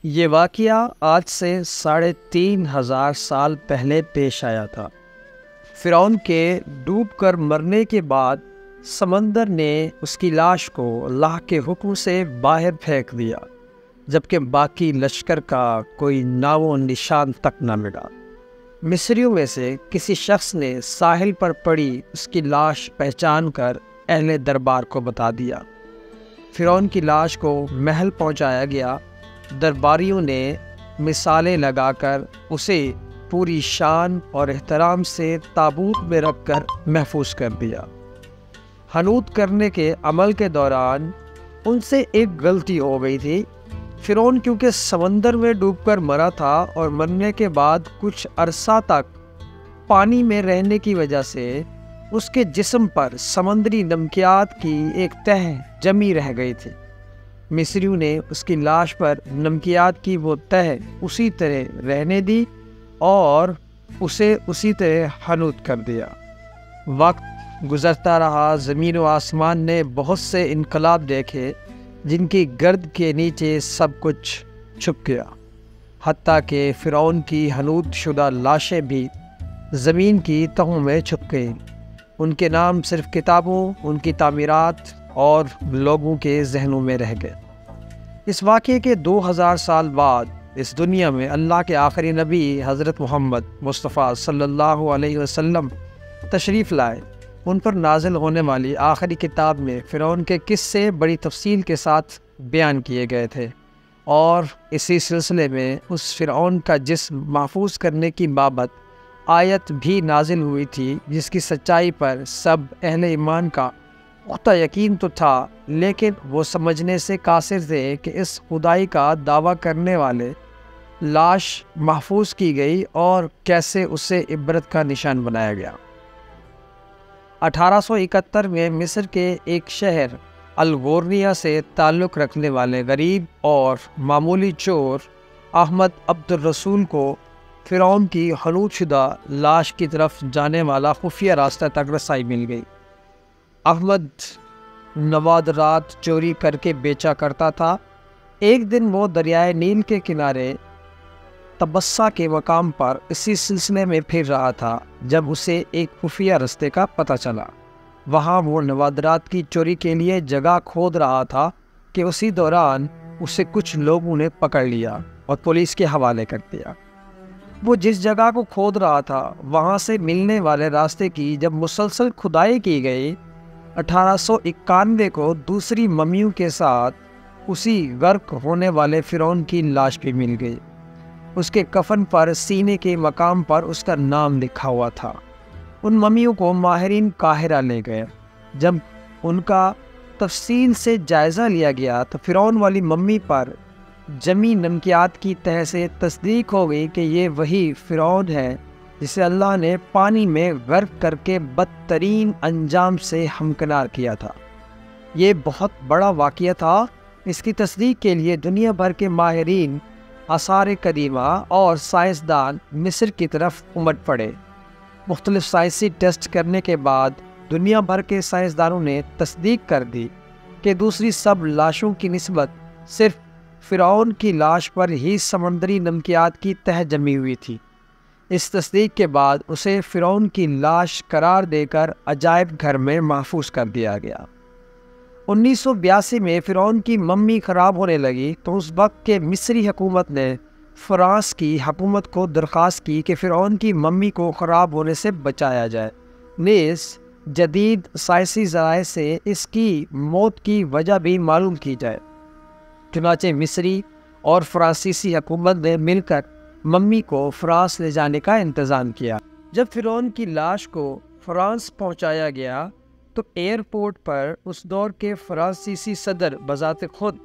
یہ واقعہ آج سے 3500 سال پہلے پیش آیا تھا۔ فرعون کے ڈوب کر مرنے کے بعد سمندر نے اس کی لاش کو اللہ کے حکم سے باہر پھینک دیا، جبکہ باقی لشکر کا کوئی نام و نشان تک نہ ملا۔ مصریوں میں سے کسی شخص نے ساحل پر پڑی اس کی لاش پہچان کر اہل دربار کو بتا دیا۔ فرعون کی لاش کو محل پہنچایا گیا۔ درباریوں نے مثالیں لگا کر اسے پوری شان اور احترام سے تابوت میں رکھ کر محفوظ کر دیا۔ حنوط کرنے کے عمل کے دوران ان سے ایک غلطی ہو گئی تھی۔ فرعون کیونکہ سمندر میں ڈوب کر مرا تھا اور مرنے کے بعد کچھ عرصہ تک پانی میں رہنے کی وجہ سے اس کے جسم پر سمندری نمکیات کی ایک تہ جمی رہ گئی تھی۔ مصریوں نے اس کی لاش پر نمکیات کی وہ تہ اسی طرح رہنے دی اور اسے اسی طرح حنوط کر دیا۔ وقت گزرتا رہا، زمین و آسمان نے بہت سے انقلاب دیکھے جن کی گرد کے نیچے سب کچھ چھپ گیا، حتیٰ کہ فرعون کی حنوط شدہ لاشیں بھی زمین کی تہوں میں چھپ گئیں۔ ان کے نام صرف کتابوں، ان کی تعمیرات اور لوگوں کے ذہنوں میں رہ گئے۔ اس واقعے کے 2000 سال بعد اس دنیا میں اللہ کے آخری نبی حضرت محمد مصطفیٰ صلی اللہ علیہ وسلم تشریف لائے۔ ان پر نازل ہونے والی آخری کتاب میں فرعون کے قصے بڑی تفصیل کے ساتھ بیان کیے گئے تھے، اور اسی سلسلے میں اس فرعون کا جسم محفوظ کرنے کی بابت آیت بھی نازل ہوئی تھی، جس کی سچائی پر سب اہل ایمان کا پختہ یقین تو تھا، لیکن وہ سمجھنے سے قاصر تھے کہ اس خدائی کا دعویٰ کرنے والے لاش محفوظ کی گئی اور کیسے اسے عبرت کا نشان بنایا گیا۔ 1871 میں مصر کے ایک شہر الغورنیہ سے تعلق رکھنے والے غریب اور معمولی چور احمد عبد الرسول کو فرعون کی حنوط شدہ لاش کی طرف جانے والا خفیہ راستہ تک رسائی مل گئی۔ احمد نوادرات چوری کر کے بیچا کرتا تھا۔ ایک دن وہ دریائے نیل کے کنارے تبسا کے مقام پر اسی سلسلے میں پھر رہا تھا جب اسے ایک خفیہ رستے کا پتہ چلا۔ وہاں وہ نوادرات کی چوری کے لیے جگہ کھود رہا تھا کہ اسی دوران اسے کچھ لوگوں نے پکڑ لیا اور پولیس کے حوالے کر دیا۔ وہ جس جگہ کو کھود رہا تھا وہاں سے ملنے والے راستے کی جب مسلسل کھدائی کی گئی، 1891 کو دوسری ممیوں کے ساتھ اسی غرق ہونے والے فرعون کی لاش بھی مل گئی۔ اس کے کفن پر سینے کے مقام پر اس کا نام لکھا ہوا تھا۔ ان ممیوں کو ماہرین قاہرہ لے گئے۔ جب ان کا تفصیل سے جائزہ لیا گیا تو فرعون والی ممی پر جمی نمکیات کی تہ سے تصدیق ہو گئی کہ یہ وہی فرعون ہے جسے اللہ نے پانی میں غرق کر کے بدترین انجام سے ہمکنار کیا تھا۔ یہ بہت بڑا واقعہ تھا۔ اس کی تصدیق کے لیے دنیا بھر کے ماہرین، آثار قدیمہ اور سائنسدان مصر کی طرف امٹ پڑے۔ مختلف سائنسی ٹیسٹ کرنے کے بعد دنیا بھر کے سائنسدانوں نے تصدیق کر دی کہ دوسری سب لاشوں کی نسبت صرف فرعون کی لاش پر ہی سمندری نمکیات کی تہ جمی ہوئی تھی۔ اس تصدیق کے بعد اسے فرعون کی لاش قرار دے کر عجائب گھر میں محفوظ کر دیا گیا۔ 1982 میں فرعون کی ممی خراب ہونے لگی تو اس وقت کے مصری حکومت نے فرانس کی حکومت کو درخواست کی کہ فرعون کی ممی کو خراب ہونے سے بچایا جائے، نیز جدید سائنسی ذرائع سے اس کی موت کی وجہ بھی معلوم کی جائے۔ چنانچہ مصری اور فرانسیسی حکومت نے مل کر ممی کو فرانس لے جانے کا انتظام کیا۔ جب فرعون کی لاش کو فرانس پہنچایا گیا تو ایئرپورٹ پر اس دور کے فرانسیسی صدر بذات خود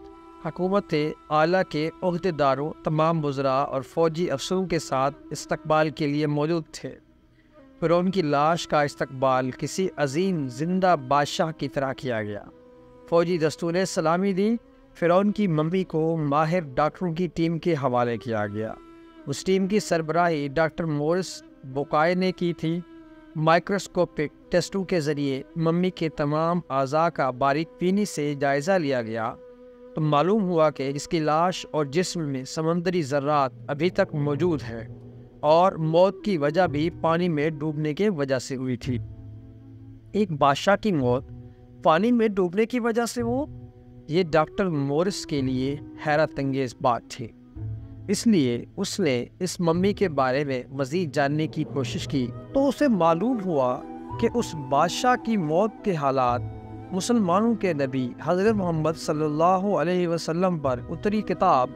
حکومت اعلیٰ کے عہدیداروں، تمام وزراء اور فوجی افسروں کے ساتھ استقبال کے لیے موجود تھے۔ فرعون کی لاش کا استقبال کسی عظیم زندہ بادشاہ کی طرح کیا گیا۔ فوجی دستوں نے سلامی دی۔ فرعون کی ممی کو ماہر ڈاکٹروں کی ٹیم کے حوالے کیا گیا۔ اس ٹیم کی سربراہی ڈاکٹر مورس بوکائے نے کی تھی۔ مائکروسکوپک ٹیسٹوں کے ذریعے ممی کے تمام اعضاء کا باریک بینی سے جائزہ لیا گیا تو معلوم ہوا کہ اس کی لاش اور جسم میں سمندری ذرات ابھی تک موجود ہیں اور موت کی وجہ بھی پانی میں ڈوبنے کی وجہ سے ہوئی تھی۔ ایک بادشاہ کی موت پانی میں ڈوبنے کی وجہ سے ہو، یہ ڈاکٹر مورس کے لیے حیرت انگیز بات تھی۔ اس لیے اس نے اس ممی کے بارے میں مزید جاننے کی کوشش کی تو اسے معلوم ہوا کہ اس بادشاہ کی موت کے حالات مسلمانوں کے نبی حضرت محمد صلی اللہ علیہ وسلم پر اتری کتاب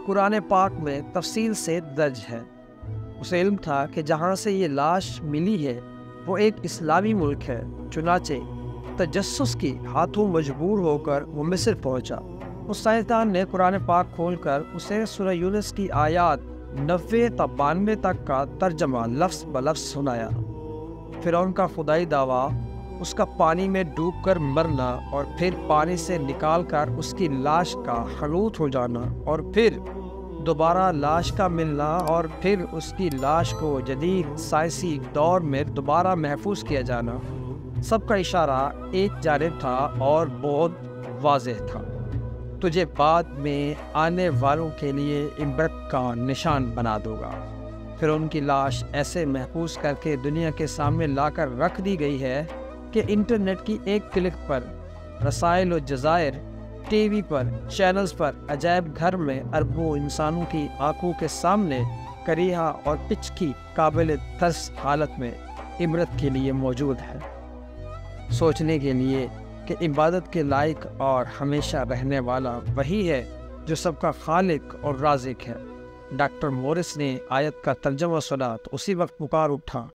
قرآن پاک میں تفصیل سے درج ہے۔ اسے علم تھا کہ جہاں سے یہ لاش ملی ہے وہ ایک اسلامی ملک ہے، چنانچہ تجسس کے ہاتھوں مجبور ہو کر وہ مصر پہنچا۔ اس سائنسدان نے قرآن پاک کھول کر اسے سورہ یونس کی آیات 90 تا 92 تک کا ترجمہ لفظ بلفظ سنایا۔ فرعون کا خدائی دعویٰ، اس کا پانی میں ڈوب کر مرنا اور پھر پانی سے نکال کر اس کی لاش کا حنوط ہو جانا اور پھر دوبارہ لاش کا ملنا اور پھر اس کی لاش کو جدید سائنسی دور میں دوبارہ محفوظ کیا جانا، سب کا اشارہ ایک جانب تھا اور بہت واضح تھا۔ تجھے بعد میں آنے والوں کے لیے عبرت کا نشان بنا دوں گا۔ پھر ان کی لاش ایسے محفوظ کر کے دنیا کے سامنے لا کر رکھ دی گئی ہے کہ انٹرنیٹ کی ایک کلک پر رسائل و جزائر، ٹی وی پر، چینلز پر، عجائب گھر میں اربوں انسانوں کی آنکھوں کے سامنے کریہا اور پچ کی قابل ترس حالت میں عبرت کے لیے موجود ہے، سوچنے کے لیے کہ عبادت کے لائق اور ہمیشہ رہنے والا وہی ہے جو سب کا خالق اور رازق ہے۔ ڈاکٹر مورس نے آیت کا ترجمہ سنا تو اسی وقت پکار اٹھا،